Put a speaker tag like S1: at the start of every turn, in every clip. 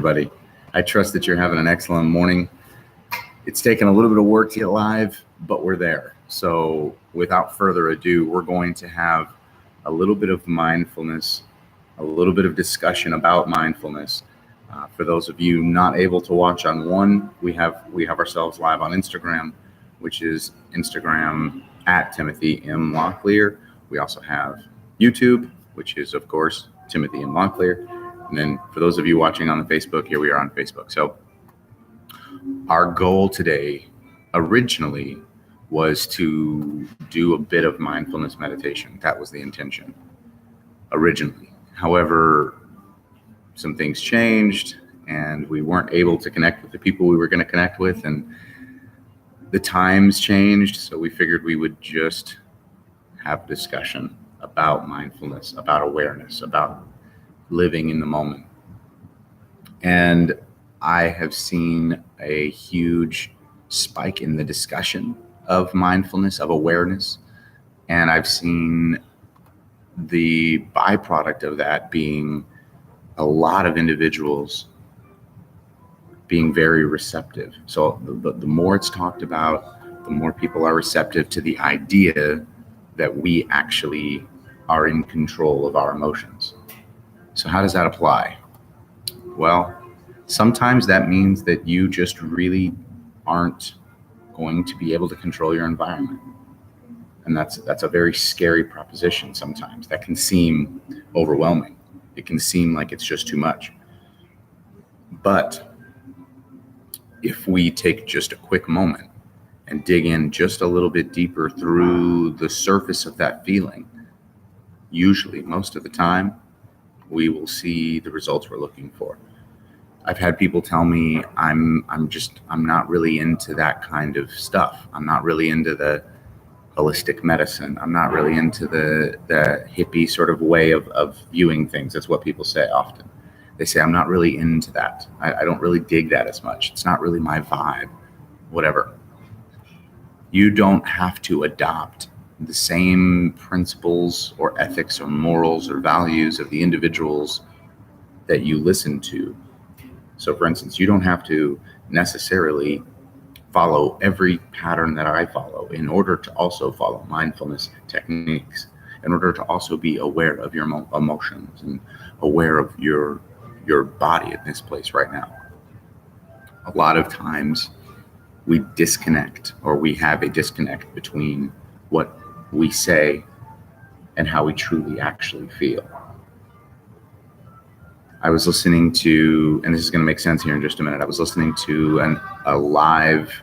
S1: everybody. I trust that you're having an excellent morning. It's taken a little bit of work to get live, but we're there. So without further ado, we're going to have a little bit of mindfulness, a little bit of discussion about mindfulness. For those of you not able to watch on one, we have ourselves live on Instagram, which is Instagram at Timothy M. Locklear. We also have YouTube, which is, of course, Timothy M. Locklear. And then for those of you watching on the Facebook, here we are on Facebook. So our goal today originally was to do a bit of mindfulness meditation. That was the intention originally. However, some things changed and we weren't able to connect with the people we were going to connect with, and the times changed. So we figured we would just have discussion about mindfulness, about awareness, about living in the moment. And I have seen a huge spike in the discussion of mindfulness, of awareness. And I've seen the byproduct of that being a lot of individuals being very receptive. So the more it's talked about, the more people are receptive to the idea that we actually are in control of our emotions. So how does that apply? Well, sometimes that means that you just really aren't going to be able to control your environment. And that's a very scary proposition sometimes. That can seem overwhelming. It can seem like it's just too much. But if we take just a quick moment and dig in just a little bit deeper through the surface of that feeling, usually, most of the time, we will see the results we're looking for. I've had people tell me I'm not really into that kind of stuff. I'm not really into the holistic medicine. I'm not really into the hippie sort of way of viewing things. That's what people say often. They say, I'm not really into that. I don't really dig that as much. It's not really my vibe, whatever. You don't have to adopt the same principles or ethics or morals or values of the individuals that you listen to. So for instance, you don't have to necessarily follow every pattern that I follow in order to also follow mindfulness techniques, in order to also be aware of your emotions and aware of your body in this place right now. A lot of times we disconnect, or we have a disconnect between what we say and how we truly actually feel. I was listening to, and this is going to make sense here in just a minute, I was listening to a live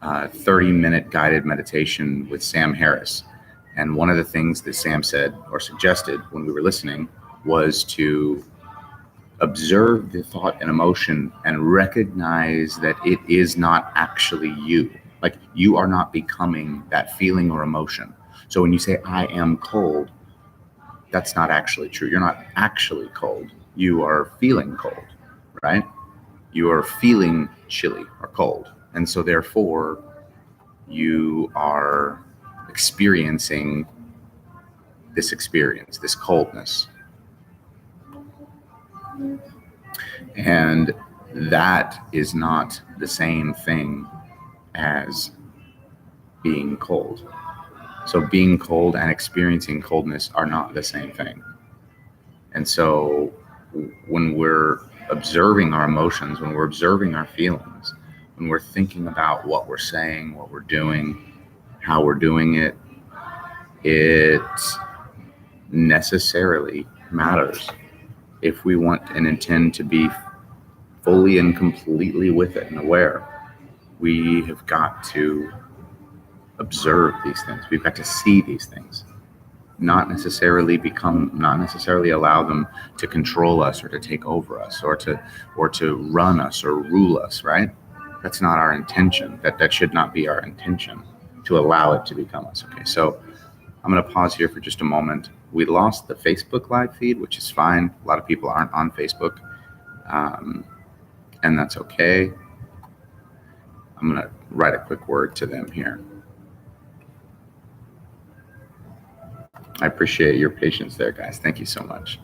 S1: 30-minute guided meditation with Sam Harris. And one of the things that Sam said or suggested when we were listening was to observe the thought and emotion and recognize that it is not actually you. Like, you are not becoming that feeling or emotion. So when you say, I am cold, that's not actually true. You're not actually cold. You are feeling cold, right? You are feeling chilly or cold. And so therefore, you are experiencing this experience, this coldness. And that is not the same thing as being cold. So being cold and experiencing coldness are not the same thing. And so when we're observing our emotions, when we're observing our feelings, when we're thinking about what we're saying, what we're doing, how we're doing it, it necessarily matters. If we want and intend to be fully and completely with it and aware, we have got to observe these things. We've got to see these things, not necessarily allow them to control us or to take over us or to run us or rule us, right? That's not our intention. That should not be our intention, to allow it to become us. Okay, so I'm going to pause here for just a moment. We lost the Facebook live feed, which is fine. A lot of people aren't on Facebook, and that's okay. I'm going to write a quick word to them here. I appreciate your patience there, guys. Thank you so much.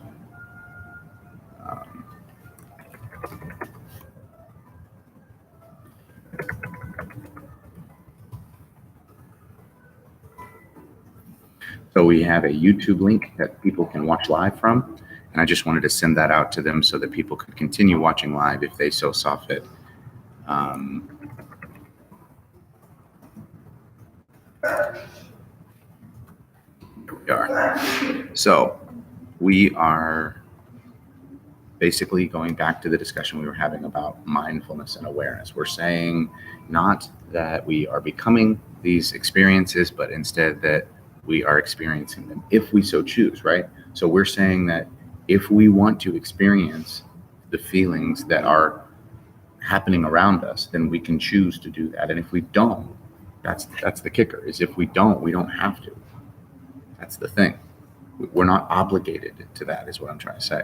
S1: So we have a YouTube link that people can watch live from. And I just wanted to send that out to them so that people could continue watching live if they so saw fit. Here we are. So we are basically going back to the discussion we were having about mindfulness and awareness. We're saying not that we are becoming these experiences, but instead that we are experiencing them if we so choose, right? So we're saying that if we want to experience the feelings that are happening around us, then we can choose to do that. And if we don't, that's the kicker, is if we don't have to. That's the thing. We're not obligated to that, is what I'm trying to say.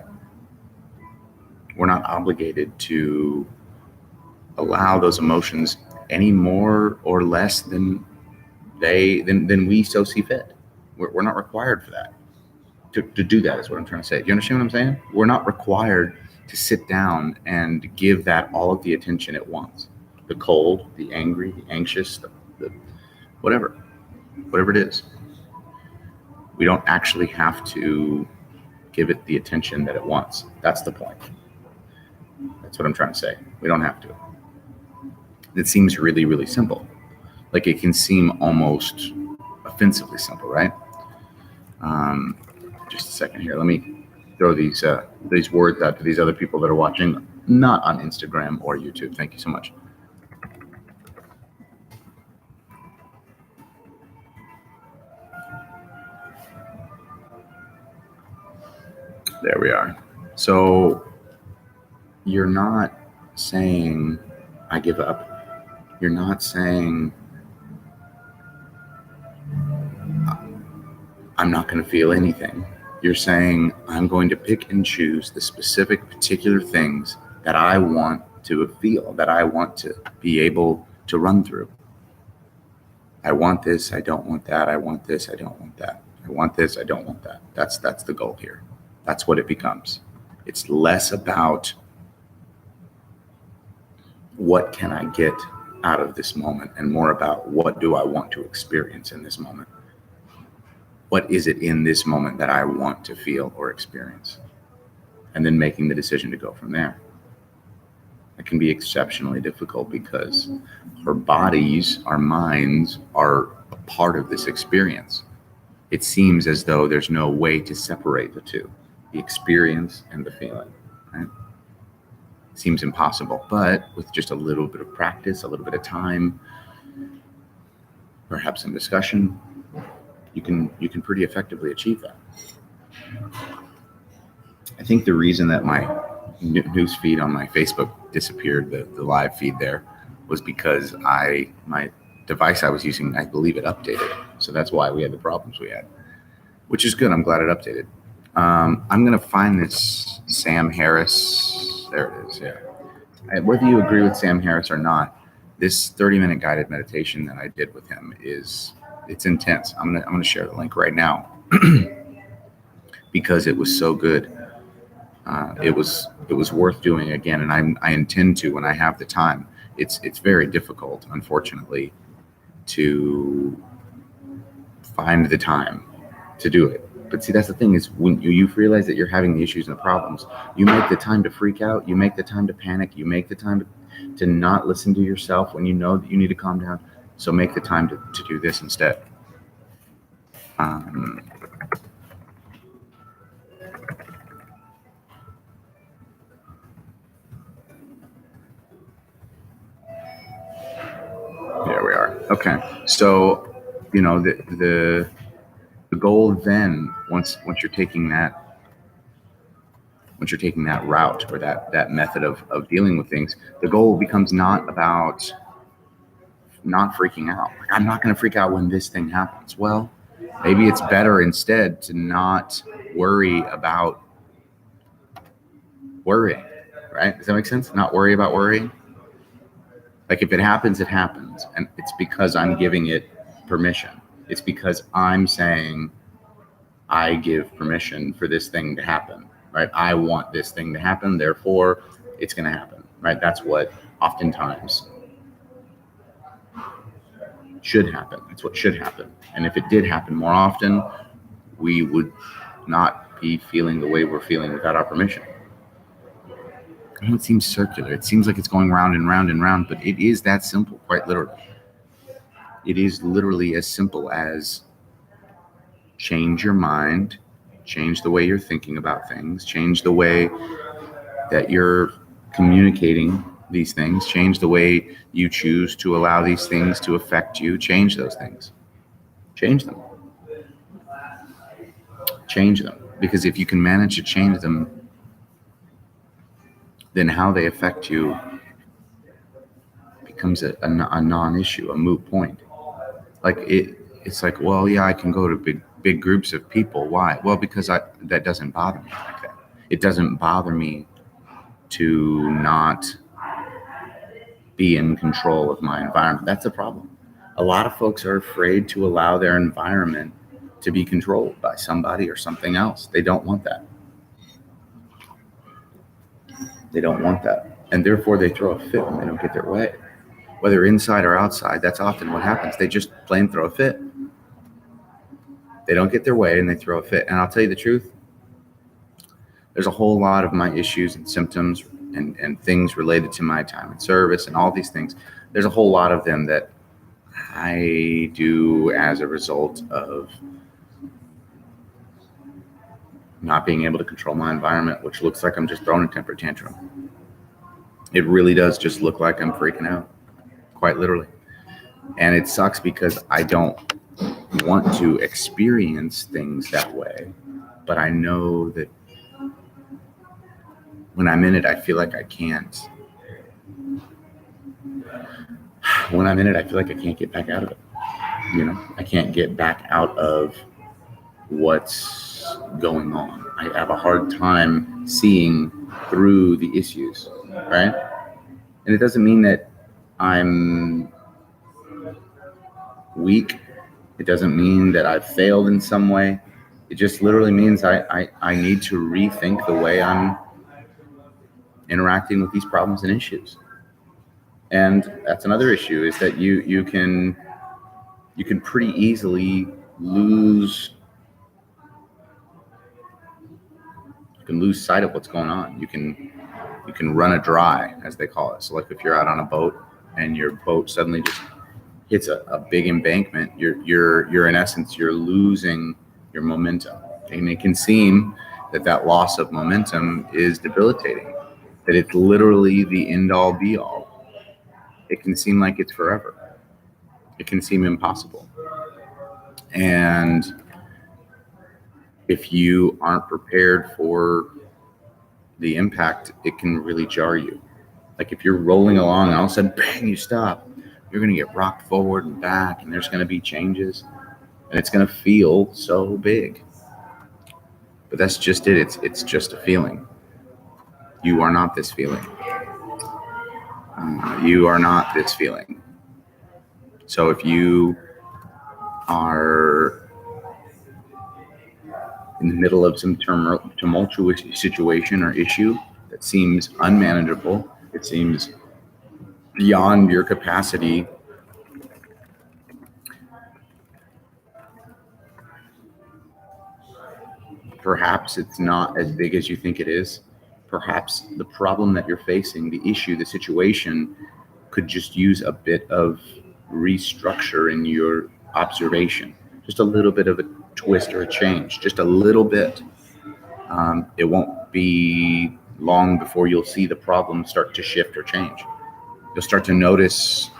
S1: We're not obligated to allow those emotions any more or less than we so see fit. We're not required for that. To do that is what I'm trying to say. Do you understand what I'm saying? We're not required to sit down and give that all of the attention it wants. The cold, the angry, the anxious, the whatever it is. We don't actually have to give it the attention that it wants. That's the point. That's what I'm trying to say. We don't have to. It seems really, really simple. Like it can seem almost offensively simple, right? Just a second here. Let me throw these words out to these other people that are watching, not on Instagram or YouTube. Thank you so much. There we are. So you're not saying, I give up. You're not saying, I'm not going to feel anything. You're saying, I'm going to pick and choose the specific, particular things that I want to feel, that I want to be able to run through. I want this, I don't want that. I want this, I don't want that. I want this, I don't want that. That's the goal here. That's what it becomes. It's less about what can I get out of this moment and more about what do I want to experience in this moment. What is it in this moment that I want to feel or experience? And then making the decision to go from there. It can be exceptionally difficult because our bodies, our minds are a part of this experience. It seems as though there's no way to separate the two, the experience and the feeling, right? It seems impossible, but with just a little bit of practice, a little bit of time, perhaps some discussion, you can pretty effectively achieve that. I think the reason that my news feed on my Facebook disappeared, the live feed there, was because my device I was using, I believe it updated. So that's why we had the problems we had, which is good. I'm glad it updated. I'm going to find this Sam Harris. There it is. Yeah. Whether you agree with Sam Harris or not, this 30-minute guided meditation that I did with him it's intense. I'm gonna share the link right now because it was so good. It was worth doing again, and I intend to when I have the time. It's very difficult, unfortunately, to find the time to do it. But see, that's the thing, is when you realize that you're having the issues and the problems, you make the time to freak out, you make the time to panic, you make the time to not listen to yourself when you know that you need to calm down. So make the time to do this instead. There we are. Okay. So, the goal then, once you're taking that route or that method of dealing with things, the goal becomes not about not freaking out. Like, I'm not going to freak out when this thing happens. Well, maybe it's better instead to not worry about worrying, right? Does that make sense? Not worry about worrying. Like, if it happens, it happens. And it's because I'm giving it permission. It's because I'm saying I give permission for this thing to happen, right? I want this thing to happen, therefore it's going to happen, right? That's what oftentimes should happen. That's what should happen. And if it did happen more often, we would not be feeling the way we're feeling without our permission. I know it seems circular. It seems like it's going round and round and round, but it is that simple, quite literally. It is literally as simple as change your mind, change the way you're thinking about things, change the way that you're communicating these things, change the way you choose to allow these things to affect you, change those things. Change them. Change them. Because if you can manage to change them, then how they affect you becomes a non-issue, a moot point. Like it's like, well, yeah, I can go to big groups of people. Why? Well, because that doesn't bother me like that. It doesn't bother me to not be in control of my environment. That's the problem. A lot of folks are afraid to allow their environment to be controlled by somebody or something else. They don't want that. They don't want that. And therefore they throw a fit when they don't get their way. Whether inside or outside, that's often what happens. They just plain throw a fit. They don't get their way and they throw a fit. And I'll tell you the truth, there's a whole lot of my issues and symptoms and things related to my time in service and all these things. There's a whole lot of them that I do as a result of not being able to control my environment, which looks like I'm just throwing a temper tantrum. It really does just look like I'm freaking out, quite literally. And it sucks because I don't want to experience things that way, but I know that when I'm in it, I feel like I can't. When I'm in it, I feel like I can't get back out of it. You know, I can't get back out of what's going on. I have a hard time seeing through the issues, right? And it doesn't mean that I'm weak. It doesn't mean that I've failed in some way. It just literally means I need to rethink the way I'm interacting with these problems and issues. And that's another issue, is that you can pretty easily lose sight of what's going on. You can run a dry, as they call it. So like if you're out on a boat and your boat suddenly just hits a big embankment, you're in essence, you're losing your momentum. And it can seem that loss of momentum is debilitating, that it's literally the end all be all. It can seem like it's forever. It can seem impossible. And if you aren't prepared for the impact, it can really jar you. Like if you're rolling along and all of a sudden, bang, you stop, you're going to get rocked forward and back, and there's going to be changes, and it's going to feel so big. But that's just it. It's just a feeling. You are not this feeling. You are not this feeling. So if you are in the middle of some tumultuous situation or issue that seems unmanageable, it seems beyond your capacity perhaps it's not as big as you think it is. Perhaps the problem that you're facing, the issue, the situation could just use a bit of restructure in your observation, just a little bit of a twist or a change, just a little bit. It won't be long before you'll see the problem start to shift or change. You'll start to notice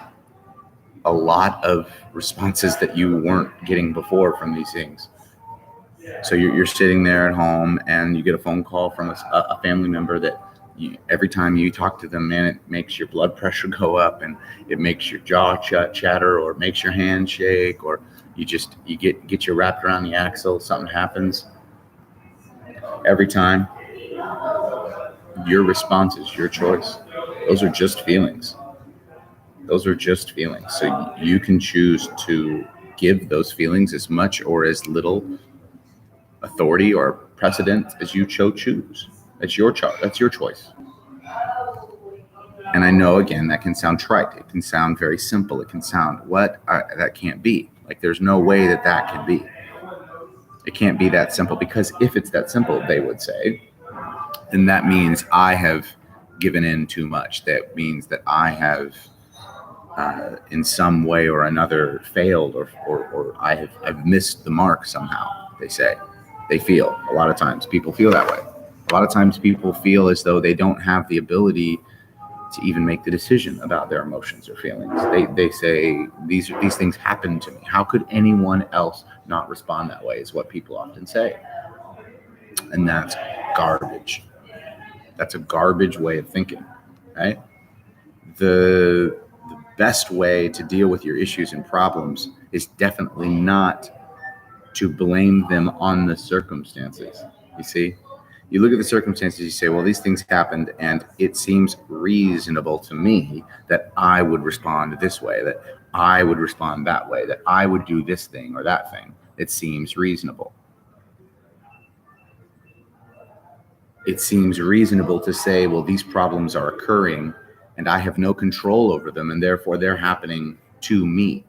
S1: a lot of responses that you weren't getting before from these things. So you're sitting there at home and you get a phone call from a family member that every time you talk to them, man, it makes your blood pressure go up and it makes your jaw chatter, or it makes your hand shake, or you get you wrapped around the axle. Something happens every time. Your response is your choice. Those are just feelings. Those are just feelings. So you can choose to give those feelings as much or as little authority or precedent as you choose. That's your choice. And I know, again, that can sound trite. It can sound very simple. It can sound, that can't be. Like there's no way that can be. It can't be that simple, because if it's that simple, they would say, then that means I have given in too much. That means that I have in some way or another failed, or I've missed the mark somehow, they say. They feel, a lot of times people feel that way. A lot of times people feel as though they don't have the ability to even make the decision about their emotions or feelings. They say, these things happen to me. How could anyone else not respond that way, is what people often say. And that's garbage. That's a garbage way of thinking, right? The best way to deal with your issues and problems is definitely not to blame them on the circumstances. You see, you look at the circumstances, you say, well, these things happened, and it seems reasonable to me that I would respond this way, that I would respond that way, that I would do this thing or that thing. It seems reasonable. It seems reasonable to say, well, these problems are occurring and I have no control over them, and therefore they're happening to me.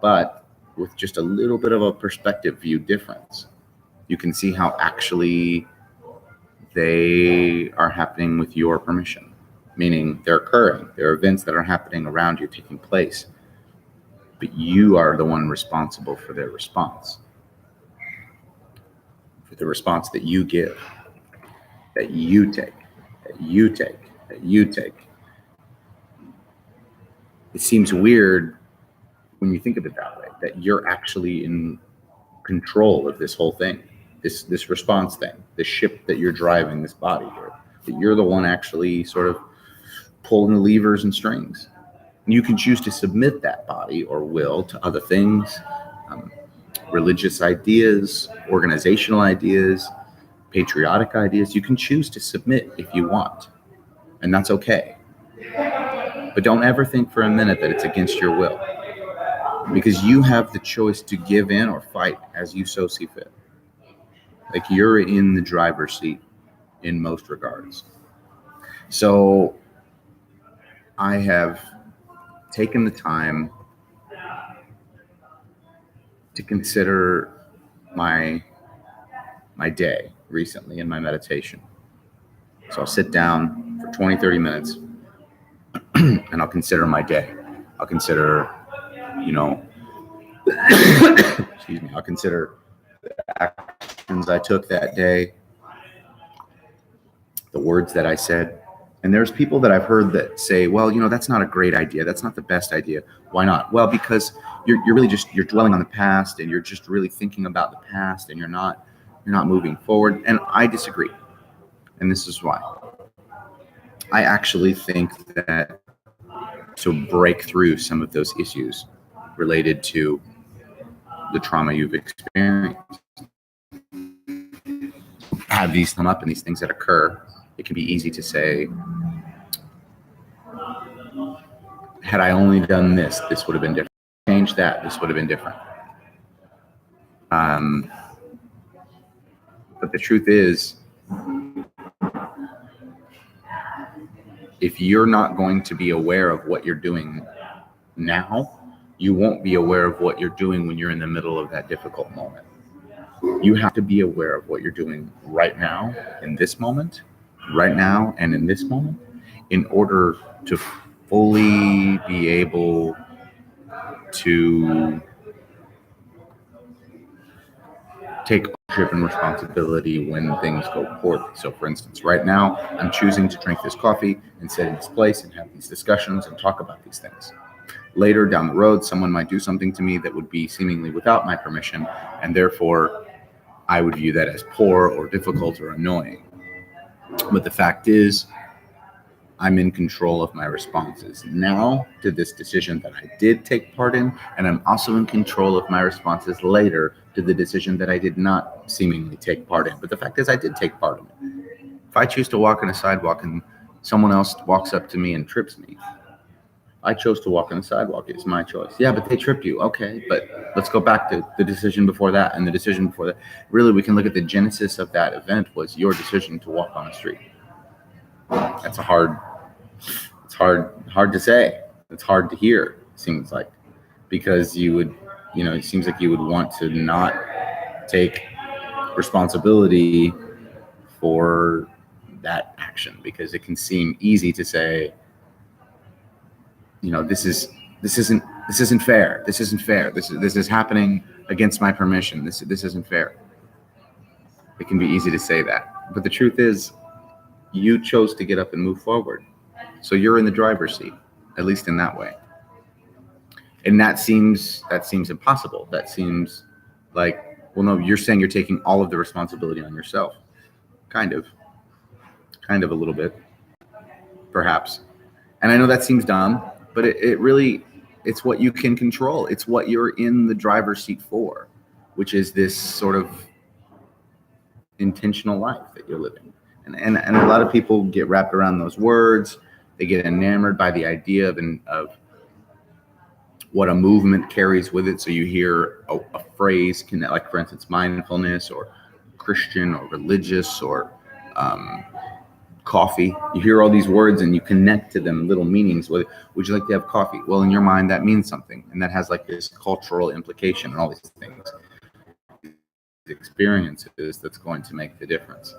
S1: But with just a little bit of a perspective view difference, you can see how actually they are happening with your permission, meaning they're occurring. There are events that are happening around you, taking place, but you are the one responsible for their response, for the response that you give, that you take, that you take, that you take. It seems weird when you think of it that way, that you're actually in control of this whole thing, this response thing, the ship that you're driving this body here, that you're the one actually sort of pulling the levers and strings. And you can choose to submit that body or will to other things, religious ideas, organizational ideas, patriotic ideas. You can choose to submit if you want, and that's okay. But don't ever think for a minute that it's against your will, because you have the choice to give in or fight as you so see fit. Like, you're in the driver's seat in most regards. So I have taken the time to consider my day recently in my meditation. So I'll sit down for 20, 30 minutes and I'll consider my day. I'll consider, excuse me, I'll consider the actions I took that day, the words that I said. And there's people that I've heard that say, well, that's not a great idea. That's not the best idea. Why not? Well, because you're really you're dwelling on the past, and you're just really thinking about the past, and you're not moving forward. And I disagree. And this is why. I actually think that to break through some of those issues related to the trauma you've experienced, have these come up and these things that occur, it can be easy to say, had I only done this, this would have been different. Change that, this would have been different. But the truth is, if you're not going to be aware of what you're doing now, you won't be aware of what you're doing when you're in the middle of that difficult moment. You have to be aware of what you're doing right now, in this moment, right now and in this moment, in order to fully be able to take ownership and responsibility when things go poorly. So for instance, right now, I'm choosing to drink this coffee and sit in this place and have these discussions and talk about these things. Later down the road, someone might do something to me that would be seemingly without my permission, and therefore I would view that as poor or difficult or annoying. But the fact is, I'm in control of my responses now to this decision that I did take part in, and I'm also in control of my responses later to the decision that I did not seemingly take part in. But the fact is, I did take part in it. If I choose to walk on a sidewalk and someone else walks up to me and trips me, I chose to walk on the sidewalk. It's my choice. Yeah, but they tripped you. Okay, but let's go back to the decision before that and the decision before that. Really, we can look at the genesis of that event was your decision to walk on the street. That's hard to say. It's hard to hear, it seems like, because you would, it seems like you would want to not take responsibility for that action, because it can seem easy to say, this isn't fair. This isn't fair. This is happening against my permission. This isn't fair. It can be easy to say that, but the truth is, you chose to get up and move forward. So you're in the driver's seat, at least in that way. And that seems impossible. That seems like, well, no, you're saying you're taking all of the responsibility on yourself. Kind of a little bit, perhaps. And I know that seems dumb, but it really, it's what you can control. It's what you're in the driver's seat for, which is this sort of intentional life that you're living. And a lot of people get wrapped around those words. They get enamored by the idea of what a movement carries with it. So you hear a phrase, like for instance, mindfulness or Christian or religious or coffee. You hear all these words and you connect to them little meanings. Would you like to have coffee? Well, in your mind, that means something. And that has like this cultural implication and all these things. Experiences that's going to make the difference.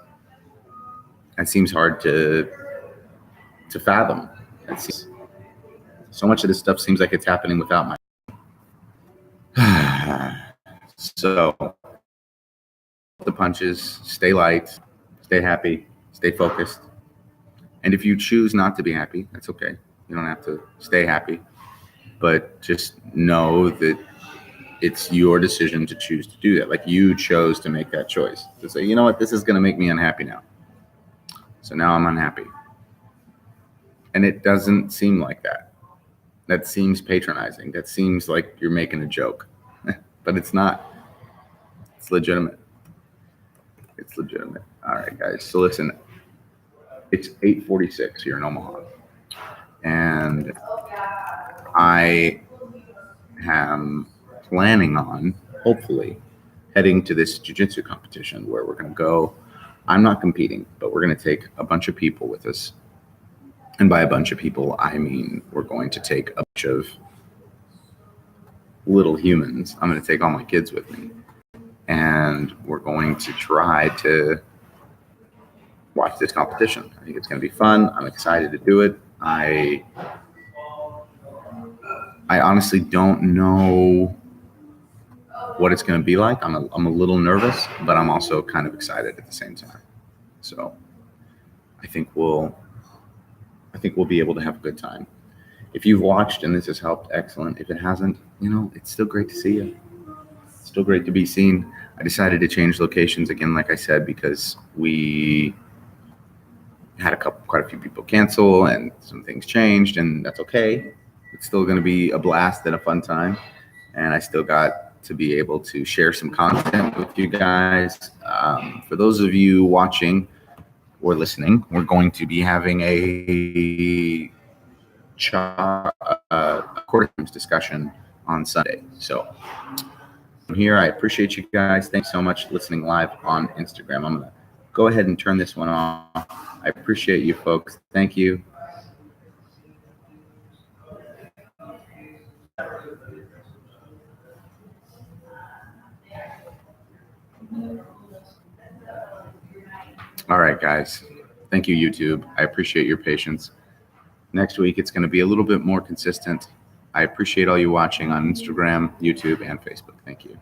S1: It seems hard to fathom. So much of this stuff seems like it's happening without my. So the punches, stay light, stay happy, stay focused. And if you choose not to be happy, that's okay. You don't have to stay happy, but just know that it's your decision to choose to do that. Like you chose to make that choice to say, you know what, this is going to make me unhappy now. So now I'm unhappy. And it doesn't seem like that. That seems patronizing. That seems like you're making a joke, but it's not. It's legitimate. It's legitimate. All right, guys. So listen, it's 8:46 here in Omaha. And I am planning on, hopefully, heading to this jiu-jitsu competition where we're going to go. I'm not competing, but we're going to take a bunch of people with us. And by a bunch of people, I mean we're going to take a bunch of little humans. I'm going to take all my kids with me. And we're going to try to watch this competition. I think it's going to be fun. I'm excited to do it. I honestly don't know what it's going to be like. I'm a little nervous, but I'm also kind of excited at the same time. So I think we'll be able to have a good time. If you've watched and this has helped, excellent. If it hasn't, it's still great to see you. It's still great to be seen. I decided to change locations again, like I said, because we had quite a few people cancel and some things changed, and that's okay. It's still going to be a blast and a fun time. And I still got to be able to share some content with you guys. For those of you watching or listening, we're going to be having a quarter times discussion on Sunday. So from here, I appreciate you guys. Thanks so much for listening live on Instagram. I'm going to go ahead and turn this one off. I appreciate you folks. Thank you. All right, guys. Thank you, YouTube. I appreciate your patience. Next week, it's going to be a little bit more consistent. I appreciate all you watching on Instagram, YouTube, and Facebook. Thank you.